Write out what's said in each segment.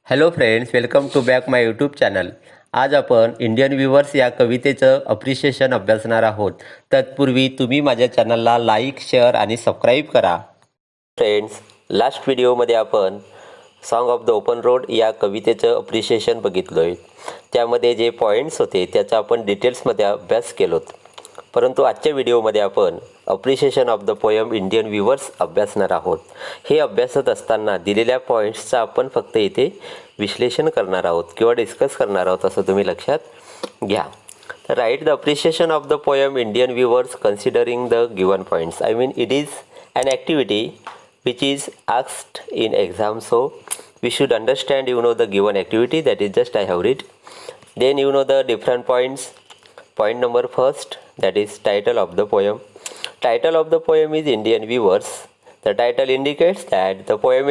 Hello friends, welcome to back my YouTube channel. आज आपण Indian viewers या कवितेचं appreciation अभ्यासणार आहोत. तत्पूर्वी तुम्ही माझ्या चॅनलला लाईक, शेअर आणि सबस्क्राईब करा. फ्रेंड्स, लास्ट व्हिडिओमध्ये आपण song of the open road या कवितेचं अप्रिशिएशन बघितलं आहे. त्यामध्ये जे पॉईंट्स होते त्याचा आपण डिटेल्समध्ये अभ्यास केलोत. परंतु आजच्या व्हिडिओमध्ये आपण appreciation of the poem Indian viewers अभ्यासणार आहोत. हे अभ्यासत असताना दिलेल्या पॉईंट्सचं आपण फक्त इथे विश्लेषण करणार आहोत किंवा डिस्कस करणार आहोत असं तुम्ही लक्षात घ्या. तर write the appreciation of the poem Indian viewers considering the given points. I mean it is an activity which is asked in exam, so we should understand the given activity, that is just I have read. Then the different points. Point number first, that is title of the poem. Title of the poem is Indian Viewers. The title indicates that the poem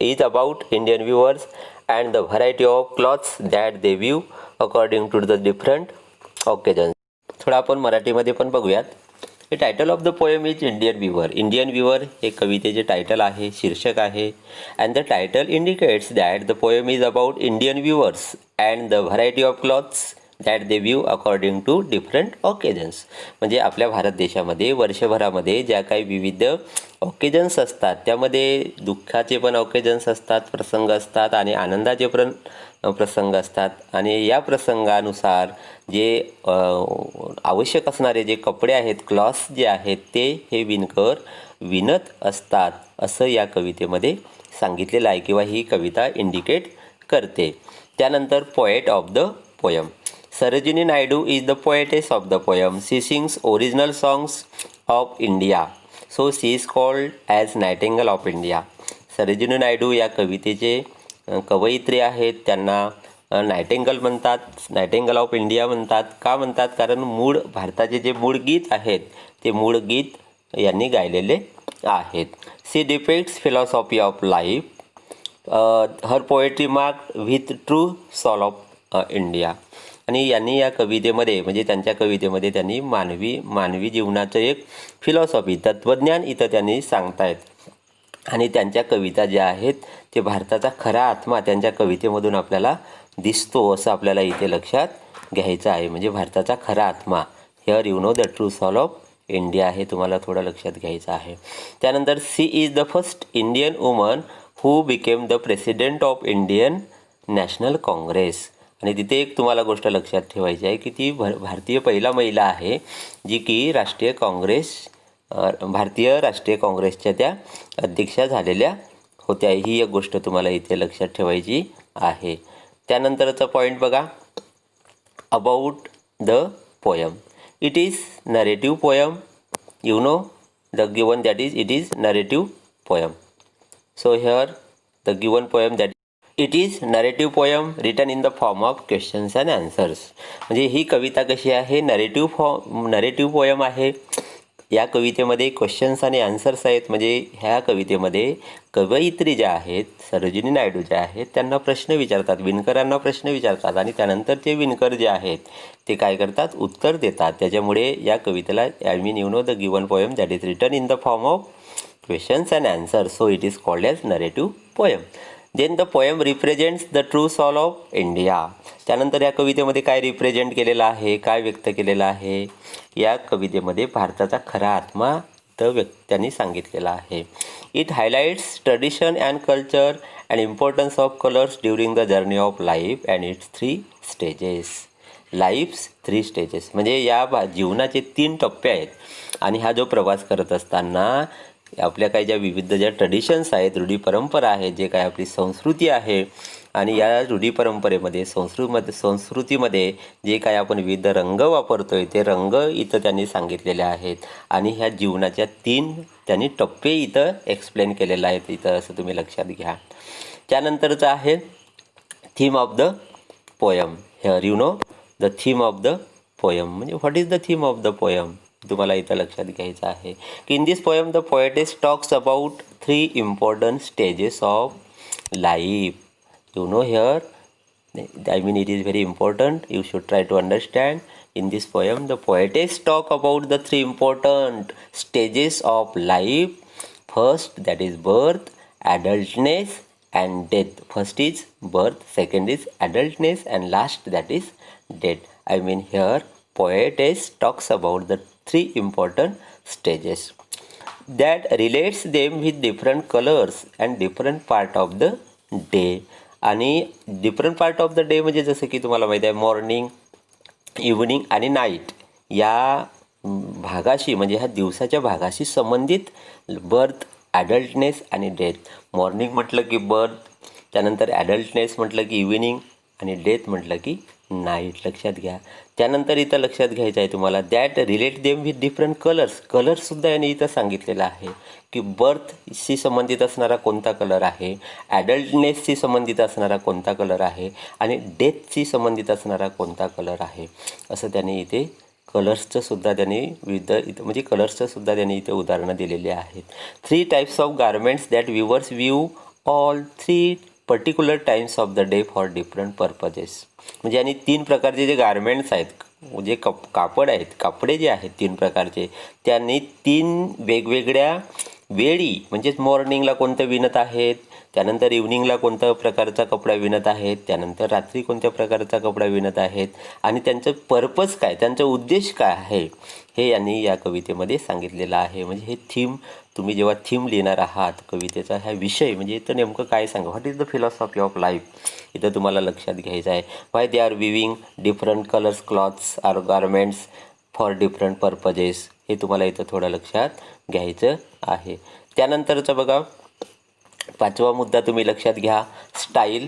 is about Indian viewers and the variety of clothes that they view according to the different occasions. थोडा आपण मराठीमध्ये पण बघूयात. हे title of the poem is Indian weavers. Indian weavers हे कवितेचे title आहे, शीर्षक आहे. And the title indicates that the poem is about Indian weavers and the variety of clothes that they weave according to different occasions. म्हणजे आपल्या भारत देशामध्ये वर्षभरामध्ये ज्या काही विविध ऑकेजन्स असतात त्यामध्ये दुःखाचे पण ऑकेजन्स असतात, प्रसंग असतात आणि आनंदाचे पण प्रसंग असतात. आणि या प्रसंगानुसार जे आवश्यक असणारे जे कपडे आहेत, क्लॉथ्स जे आहेत ते हे विणकर विणत असतात असं या कवितेमध्ये सांगितलेलं आहे किंवा ही कविता इंडिकेट करते. त्यानंतर poet of the poem. Sarojini Naidu is the poetess of the poem. She sings original songs of India, so she is called as nightingale of India. Sarojini Naidu या कवितेचे कवयित्री आहेत. त्यांना नायटिंगेल म्हणतात, नायटिंगेल ऑफ इंडिया म्हणतात. का म्हणतात? कारण भारताचे जे मूळ गीत आहेत ते मूळ गीत यांनी गायलेले आहेत. She depicts philosophy of life. Her poetry mark with true soul of India. आणि यांनी या कवितेमध्ये म्हणजे त्यांच्या कवितेमध्ये त्यांनी मानवी जीवनाचं एक फिलॉसॉफी, तत्त्वज्ञान इथं त्यांनी सांगतायत. आणि त्यांच्या कविता ज्या आहेत ते भारताचा खरा आत्मा त्यांच्या कवितेमधून आपल्याला दिसतो असं आपल्याला इथे लक्षात घ्यायचं आहे. म्हणजे भारताचा खरा आत्मा, here the true soul of India, हे तुम्हाला थोडं लक्षात घ्यायचं आहे. त्यानंतर she is the first Indian woman who became the president of Indian National Congress. आणि तिथे एक तुम्हाला गोष्ट लक्षात ठेवायची आहे की ती भारतीय पहिला महिला आहे जी की भारतीय राष्ट्रीय काँग्रेसच्या त्या अध्यक्षा झालेल्या होत्या. ही एक गोष्ट तुम्हाला इथे लक्षात ठेवायची आहे. त्यानंतरचा पॉईंट बघा, about the poem. It is narrative poem. The given that is it is narrative poem. So here the given poem that it is narrative poem return in the form of questions and answers. म्हणजे ही कविता कशी आहे? Narrative poem आहे. या कवितेमध्ये questions आणि answers आहेत. म्हणजे ह्या कवितेमध्ये कवयित्री ज्या आहेत, सरोजिनी नायडू ज्या आहेत, त्यांना प्रश्न विचारतात, विणकरांना प्रश्न विचारतात आणि त्यानंतर ते विणकर जे आहेत ते काय करतात? उत्तर देतात. त्याच्यामुळे या कवितेला the given poem that is written in the form of questions and answers, so it is called as narrative poem. Then the poem represents the true soul of India. त्यानंतर या कवितेमध्ये काय रिप्रेझेंट केलेलं आहे, काय व्यक्त केलेलं आहे? या कवितेमध्ये भारताचा खरा आत्मा त्यांनी सांगितलेला आहे. It highlights tradition and culture and importance of colours during the journey of life and it's 3 stages. Lives 3 stages म्हणजे या जीवनाचे 3 टप्पे आहेत. आणि हा जो प्रवास करत असताना आपल्या काही ज्या ट्रेडिशन्स आहेत, रूढी परंपरा आहेत, जे काय आपली संस्कृती आहे आणि या रूढी परंपरेमध्ये संस्कृतीमध्ये जे काय आपण विविध रंग वापरतोय ते रंग इथं त्यांनी सांगितलेले आहेत. आणि ह्या जीवनाच्या 3 त्यांनी टप्पे इथं एक्सप्लेन केलेले आहेत इथं, असं तुम्ही लक्षात घ्या. त्यानंतरचं आहे theme of the poem. Here the theme of the poem म्हणजे what is the theme of the poem तुम्हाला इथं लक्षात घ्यायचं आहे की in this poem the poetess talks about 3 important stages of life. Here I mean it is very important, you should try to understand. In this poem the poetess talk about the 3 important stages of life. First, that is birth, adultness and death. First is birth, second is adultness, and last that is death. I mean here poetess talks about the three important stages that relates them with different colors and different part of the day. आणि different part of the day म्हणजे जसं की तुम्हाला माहिती आहे morning, evening आणि night या भागाशी म्हणजे ह्या दिवसाच्या भागाशी संबंधित बर्थ, ॲडल्टनेस आणि डेथ. मॉर्निंग म्हटलं की बर्थ, त्यानंतर ॲडल्टनेस म्हटलं की इव्हिनिंग आणि डेथ म्हटलं की नाईट. लक्षात घ्या. त्यानंतर इथं लक्षात घ्यायचं आहे तुम्हाला that relate them with different colours. कलर्ससुद्धा यांनी इथं सांगितलेलं आहे की बर्थशी संबंधित असणारा कोणता कलर आहे, ॲडल्टनेसशी संबंधित असणारा कोणता कलर आहे आणि डेथशी संबंधित असणारा कोणता कलर आहे. असं त्यांनी इथे कलर्सचं सुद्धा त्यांनी म्हणजे कलर्सचं सुद्धा त्यांनी इथे उदाहरणं दिलेली आहेत. 3 types of garments that weavers view all 3 particular Times of the day for different purposes. म्हणजे आणि 3 प्रकारचे जे गारमेंट्स आहेत, जे कापड आहेत, कापडे जे आहेत 3 प्रकारचे, त्यांनी 3 वेगवेगळ्या वेळी म्हणजेच मॉर्निंगला कोणतं विणत आहेत, त्यानंतर इव्हनिंगला कोणत्या प्रकारचा कपडा विणत आहेत, त्यानंतर रात्री कोणत्या प्रकारचा कपडा विणत आहेत आणि त्यांचं पर्पज काय, त्यांचा उद्देश काय आहे हे यांनी या कवितेमध्ये सांगितलेलं आहे. म्हणजे हे थीम तुम्ही जेव्हा थीम लिहिणार आहात कवितेचा हा विषय म्हणजे इथं नेमकं काय सांगा, what is the philosophy of life, इथं तुम्हाला लक्षात घ्यायचं आहे. Why they are weaving different colours clothes or garments for different purposes, हे तुम्हाला इथं थोडं लक्षात घ्यायचं आहे. त्यानंतरचं बघा 5वा मुद्दा तुम्ही लक्षात घ्या, स्टाईल,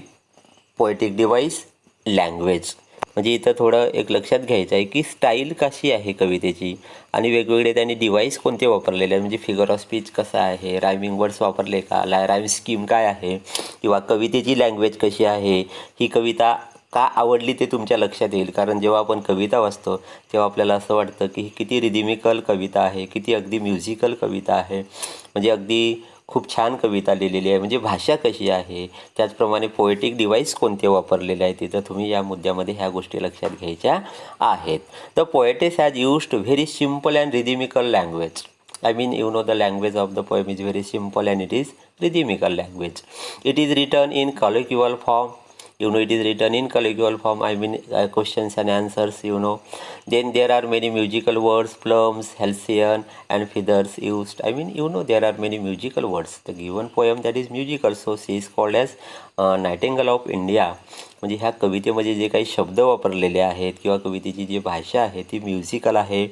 पोएटिक डिवाइस, लँग्वेज. म्हणजे इथं थोडं एक लक्षात घ्यायचं आहे की स्टाईल कशी आहे कवितेची आणि वेगवेगळे त्यांनी डिवाइस कोणते वापरलेले आहेत, म्हणजे फिगर ऑफ स्पीच कसा आहे, रायमिंग वर्ड्स वापरले का, रायम स्कीम काय आहे, किंवा कवितेची लँग्वेज कशी आहे, ही कविता का आवडली ते तुमच्या लक्षात येईल. कारण जेव्हा आपण कविता वाचतो तेव्हा आपल्याला असं वाटतं की ही किती रिदिमिकल कविता आहे, किती अगदी म्युझिकल कविता आहे, म्हणजे अगदी खूप छान कविता लिहिलेली आहे. म्हणजे भाषा कशी आहे, त्याचप्रमाणे पोएटिक डिवाइस कोणते वापरलेले आहेत, तिथं तुम्ही या मुद्द्यामध्ये ह्या गोष्टी लक्षात घ्यायच्या आहेत. The poetess has used very simple and rhythmical language. I mean, you know, the language of the poem is very simple and it is rhythmical language. It is written in colloquial form. You know, it is written in colloquial form. I mean, questions and answers, you know. Then there are many musical words, plums, halcyon and feathers used. I mean, you know, there are many musical words. The given poem that is musical, so she is called as Nightingale of India. म्हणजे ह्या कवितेमध्ये जे काही शब्द वापरलेले आहेत किंवा कवितेची जी भाषा आहे ती म्युझिकल आहे.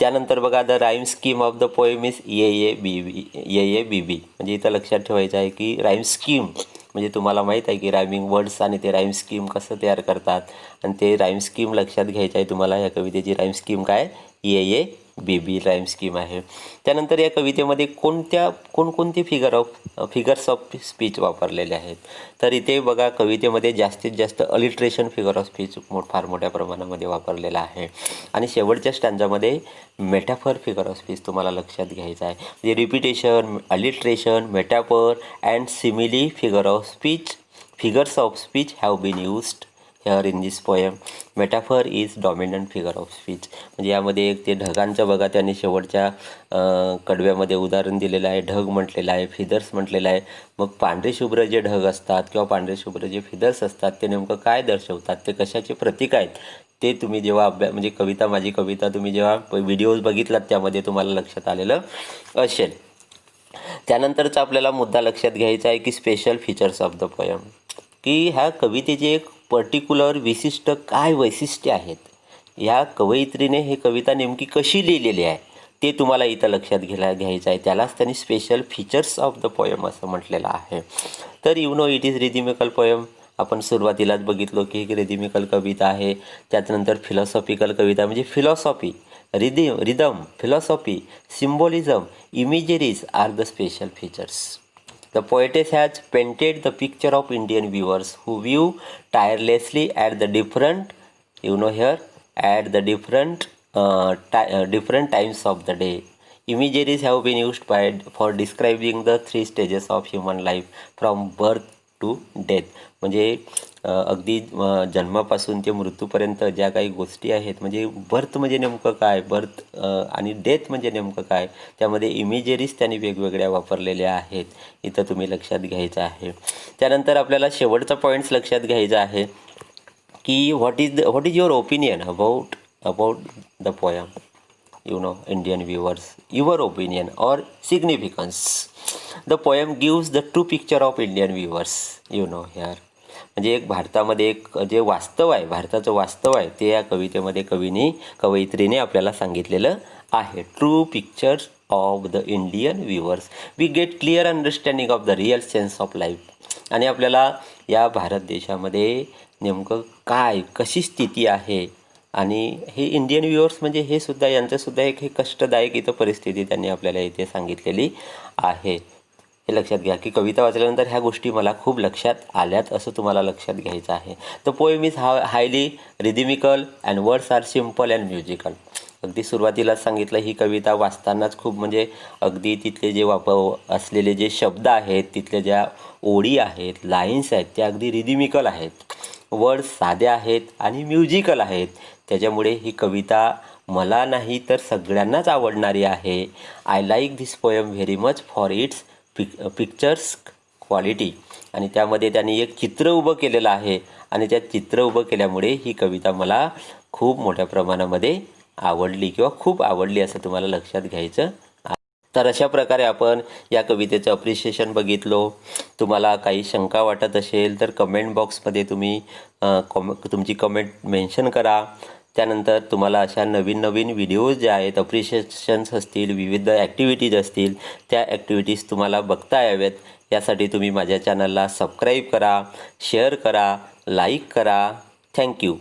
त्यानंतर बघा the rhyme scheme of the poem is A B. म्हणजे इथं लक्षात ठेवायचं आहे की राईम स्कीम म्हणजे तुम्हाला माहीत आहे की रायमिंग वर्ड्स आणि ते राईम स्कीम कसं तयार करतात आणि ते राईम स्कीम लक्षात घ्यायचं आहे तुम्हाला. या कवितेची राईम स्कीम काय, ए राईम स्कीम आहे. त्यानंतर या कवितेमध्ये कोणकोणते फिगर्स ऑफ स्पीच वापरलेले आहेत. तर इथे बघा कवितेमध्ये जास्तीत जास्त अलिट्रेशन फिगर ऑफ स्पीच फार मोठ्या प्रमाणामध्ये वापरलेला आहे. आणि शेवटच्या स्टँजामध्ये मेटाफर फिगर ऑफ स्पीच तुम्हाला लक्षात घ्यायचा आहे. म्हणजे repetition, alliteration, metaphor and simile figures of speech have been used here in this poem. Metaphor is dominant figure of speech. म्हणजे यामध्ये एक ते ढगांचं बघा त्यांनी शेवटच्या कडव्यामध्ये उदाहरण दिलेलं आहे, ढग म्हटलेलं आहे, फिदर्स म्हटलेलं आहे. मग पांढरे शुभ्र जे ढग असतात किंवा पांढरे शुभ्र जे फिदर्स असतात ते नेमकं काय दर्शवतात, ते कशाचे प्रतीक आहेत, ते तुम्ही जेव्हा म्हणजे माझी कविता तुम्ही जेव्हा व्हिडिओज बघितलात त्यामध्ये तुम्हाला लक्षात आलेलं असेल. त्यानंतरचा आपल्याला मुद्दा लक्षात घ्यायचा आहे की special features of the poem, की ह्या कवितेचे एक पर्टिक्युलर विशिष्ट काय वैशिष्ट्य आहेत, ह्या कवयित्रीने हे कविता नेमकी कशी लिहिलेली आहे ते तुम्हाला इथं लक्षात घ्यायचं आहे. त्यालाच त्यांनी special features of the poem असं म्हटलेलं आहे. तर you know it is rhythmical poem. आपण सुरुवातीलाच बघितलो की एक रिदिमिकल कविता आहे. त्याच्यानंतर फिलॉसॉफिकल कविता म्हणजे philosophy, rhythm, philosophy, symbolism, imageries are the special features. The poetess has painted the picture of Indian viewers who view tirelessly at the different times of the day. Imageries have been used for describing the 3 stages of human life from birth to death. म्हणजे अगदी जन्मापासून ते मृत्यूपर्यंत ज्या काही गोष्टी आहेत, म्हणजे बर्थ म्हणजे नेमकं काय, बर्थ आणि डेथ म्हणजे नेमकं काय, त्यामध्ये इमेजरीज त्यांनी वेगवेगळ्या वापरलेल्या आहेत, इथं तुम्ही लक्षात घ्यायचं आहे. त्यानंतर आपल्याला शेवटचा पॉईंट्स लक्षात घ्यायचा आहे की what is your opinion about the poem, Indian viewers, your opinion or significance. The poem gives the true picture of Indian viewers, here. म्हणजे एक भारतामध्ये एक जे वास्तव आहे, भारताचं वास्तव आहे, ते या कवितेमध्ये कवयित्रीने आपल्याला सांगितलेलं आहे. True pictures of the Indian weavers, we get clear understanding of the real sense of life. आणि आपल्याला या भारत देशामध्ये नेमकं काय, कशी स्थिती आहे, आणि हे इंडियन व्ह्युअर्स म्हणजे हे सुद्धा, यांचंसुद्धा एक हे कष्टदायक इथं परिस्थिती त्यांनी आपल्याला इथे सांगितलेली आहे. हे लक्षात घ्या की कविता वाचल्यानंतर ह्या गोष्टी मला खूप लक्षात आल्यात असं तुम्हाला लक्षात घ्यायचं आहे. The poem is highly rhythmical and words are simple and musical. अगदी सुरुवातीलाच सांगितलं, ही कविता वाचतानाच खूप म्हणजे अगदी तिथले जे असलेले जे शब्द आहेत, तिथल्या ज्या ओळी आहेत, लाईन्स आहेत, त्या अगदी रिदिमिकल आहेत, वर्ड्स साध्या आहेत आणि म्युझिकल आहेत. त्याच्यामुळे ही कविता मला नाही तर सगळ्यांनाच आवडणारी आहे. I like this poem very much for its pictures quality. आणि त्यामध्ये त्यांनी एक चित्र उभं केलेलं आहे आणि त्या चित्र उभं केल्यामुळे ही कविता मला खूप मोठ्या प्रमाणामध्ये आवडली किंवा खूप आवडली असं तुम्हाला लक्षात घ्यायचं. तर अशा प्रकारे आपण या कवितेचं अप्रिशिएशन बघितलो. तुम्हाला काही शंका वाटत असेल तर कमेंट बॉक्समध्ये तुम्ही तुमची कमेंट मेन्शन करा. त्यानंतर तुम्हाला अशा नवीन नवीन व्हिडिओज ज्या आहेत, अप्रिशिएशन्स असतील, विविध ॲक्टिव्हिटीज असतील, त्या ॲक्टिव्हिटीज तुम्हाला बघता याव्यात यासाठी तुम्ही माझ्या चॅनलला सबस्क्राईब करा, शेअर करा, लाईक करा. थँक्यू.